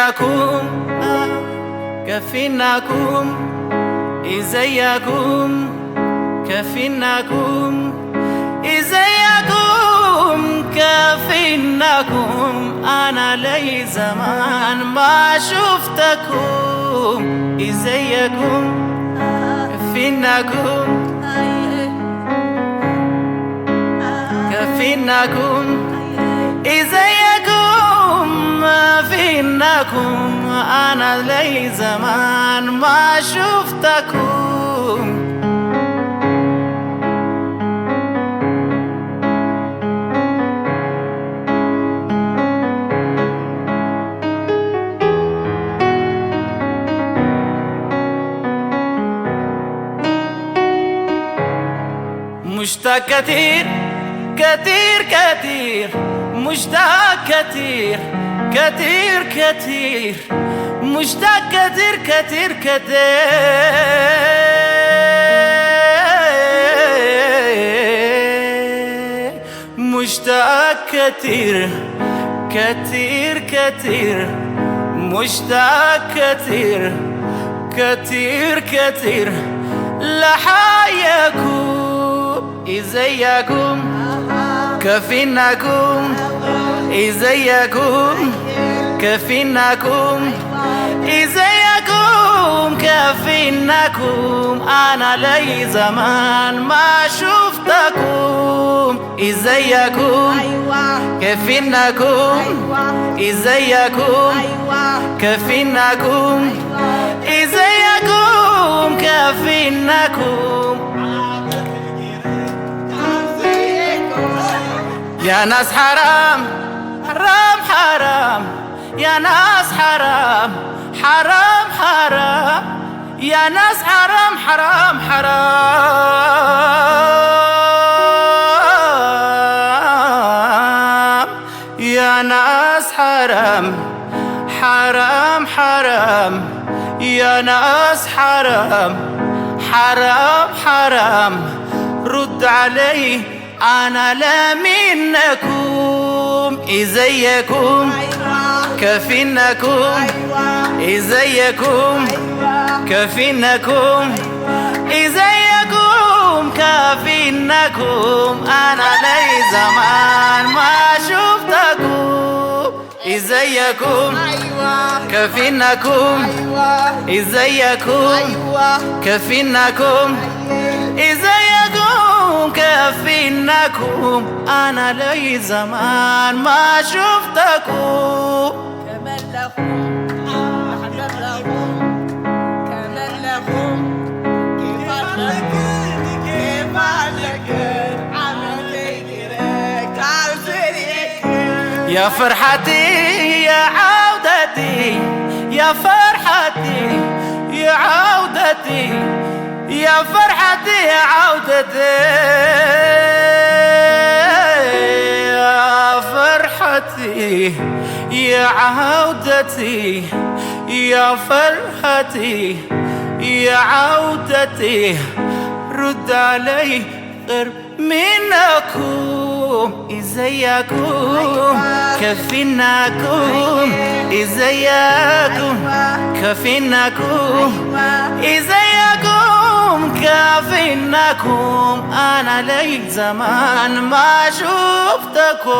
إزيكم كفيناكم إزيكم كفيناكم إزيكم كفيناكم أنا لي زمان ما شفتكم إزيكم كفيناكم كفيناكم إزيكم فيناكم أنا لي زمان ما شفتكم مشتاق كتير كتير كتير مشتاق كتير كتير كتير مشتاق كتير كتير كتير مشتاق كتير كتير كتير مشتاق كتير كتير كتير لحياكم إزيكم كفيناكم إزيكم كفيناكم إزيكم كفيناكم أنا لي زمان ما شفتكم إزيكم كفيناكم إزيكم كفيناكم إزيكم كفيناكم يا ناس حرام حرام حرام يا ناس حرام حرام حرام يا ناس حرام حرام حرام يا ناس حرام حرام حرام يا ناس حرام حرام حرام رد علي أنا لا منكم إزيكم كفيناكم إزيكم كفيناكم إزيكم كفيناكم أنا لي زمان ما شفتكم إزيكم كفيناكم إزيكم كفيناكم إزيكم كفيناكم أنا لي زمان ما شفتكم كمان لكم أحلام لكم كمان لكم كيف عليك عملتك عاوزينك يا فرحتي يا عودتي يا فرحتي يا عودتي يا فرحتي يا عودتي يا فرحتي يا عودتي يا فرحتي يا عودتي رد علي غير منكم إزيكم كفيناكم إزيكم كفيناكم إزيكم كفيناكم أنا لي زمان ما شفتكم